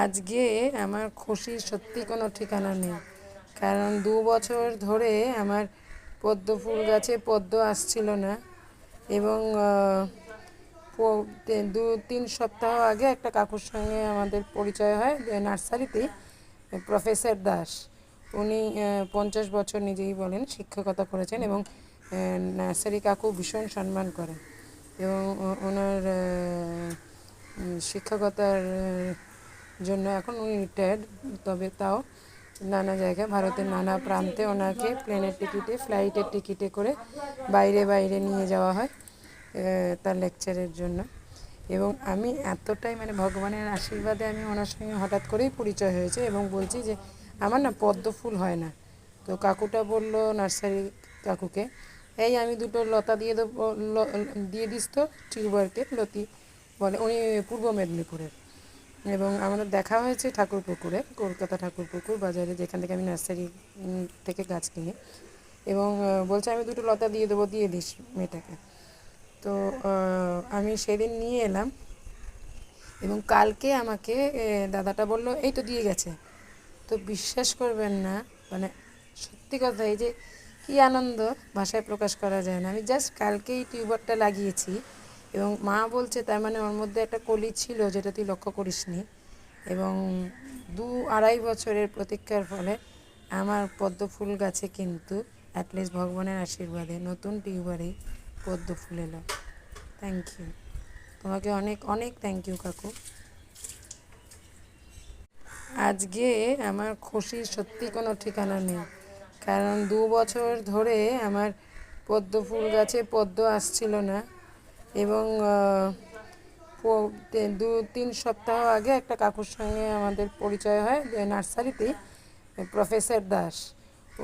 আজকে আমার খুশির সত্যি কোনো ঠিকানা নেই, কারণ 2 বছর ধরে আমার পদ্ম ফুল গাছে পদ্ম আসছিল না। এবং 2-3 সপ্তাহ আগে একটা কাকুর সঙ্গে আমাদের পরিচয় হয় নার্সারিতেই। প্রফেসর দাস, উনি 50 বছর নিজেই বলেন শিক্ষকতা করেছেন এবং নার্সারি কাকু ভীষণ সম্মান করেন এবং ওনার শিক্ষকতার জন্য এখন উনি রিটায়ার্ড। তবে তাও নানা জায়গায় ভারতের নানা প্রান্তে ওনাকে প্লেনের টিকিটে, ফ্লাইটের টিকিটে করে বাইরে বাইরে নিয়ে যাওয়া হয় তার লেকচারের জন্য। এবং আমি এতটাই ভগবানের আশীর্বাদে আমি ওনার সঙ্গে হঠাৎ করেই পরিচয় হয়েছে এবং বলছি যে আমার না পদ্ম ফুল হয় না। তো কাকুটা বলল নার্সারি কাকুকে, এই আমি দুটো লতা দিয়ে দেবো, দিয়ে দিস তো টিউবারকে। লতি বলে, উনি পূর্ব মেদিনীপুরের। এবং আমাদের দেখা হয়েছে ঠাকুরপুকুরে, কলকাতা ঠাকুরপুকুর বাজারে, যেখান থেকে আমি নার্সারি থেকে গাছ কিনি। এবং বলছে আমি দুটো লতা দিয়ে দেবো, দিয়ে দিস মেয়েটাকে। তো আমি সেদিন নিয়ে এলাম এবং কালকে আমাকে দাদাটা বলল এই তো দিয়ে গেছে। তো বিশ্বাস করবেন না, সত্যি কথা, এই যে কী আনন্দ ভাষায় প্রকাশ করা যায় না। আমি জাস্ট কালকেই টিউবারটা লাগিয়েছি এবং মা বলছে তার ওর মধ্যে একটা কলি ছিল যেটা তুই লক্ষ্য করিসনি। এবং 2-2.5 বছরের প্রতীক্ষার ফলে আমার পদ্ম ফুল গাছে কিন্তু অ্যাটলিস্ট ভগবানের আশীর্বাদে নতুন টিউবারেই পদ্ম ফুল এলো। থ্যাংক ইউ, তোমাকে অনেক অনেক থ্যাংক ইউ কাকু। আজকে আমার খুশির সত্যি কোনো ঠিকানা নেই, কারণ 2 বছর ধরে আমার পদ্ম ফুল গাছে পদ্ম আসছিল না। এবং 2-3 সপ্তাহ আগে একটা কাকুর সঙ্গে আমাদের পরিচয় হয় নার্সারিতেই। প্রফেসর দাস,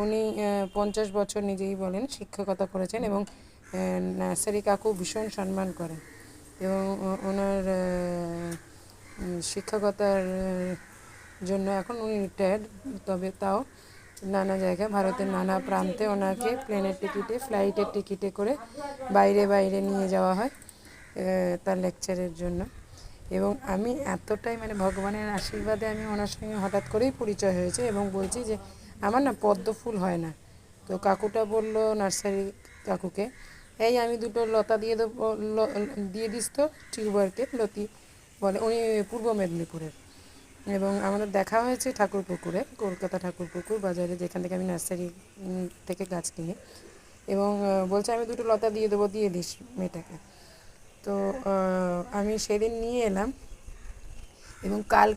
উনি 50 বছর নিজেই বলেন শিক্ষকতা করেছেন এবং নার্সারি কাকু ভীষণ সম্মান করেন এবং ওনার শিক্ষকতার জন্য এখন উনি রিটায়ার্ড। তবে তাও নানা জায়গায় ভারতের নানা প্রান্তে ওনাকে প্লেনের টিকিটে, ফ্লাইটের টিকিটে করে বাইরে বাইরে নিয়ে যাওয়া হয় তার লেকচারের জন্য। এবং আমি এতটাই ভগবানের আশীর্বাদে আমি ওনার সঙ্গে হঠাৎ করেই পরিচয় হয়েছে এবং বলছি যে আমার না পদ্ম ফুল হয় না। তো কাকুটা বলল নার্সারি কাকুকে, এই আমি দুটো লতা দিয়ে দেবো, দিয়ে দিস তো টিউবারকে। লতি বলে, উনি পূর্ব মেদিনীপুরের। এবং আমাদের দেখা হয়েছে ঠাকুরপুকুরে, কলকাতা ঠাকুরপুকুর বাজারে, যেখান থেকে আমি নার্সারি থেকে গাছ কিনি। এবং বলছে আমি দুটো লতা দিয়ে দেবো, দিয়ে দিস মেয়েটাকে। তো আমি সেদিন নিয়ে এলাম এবং কাল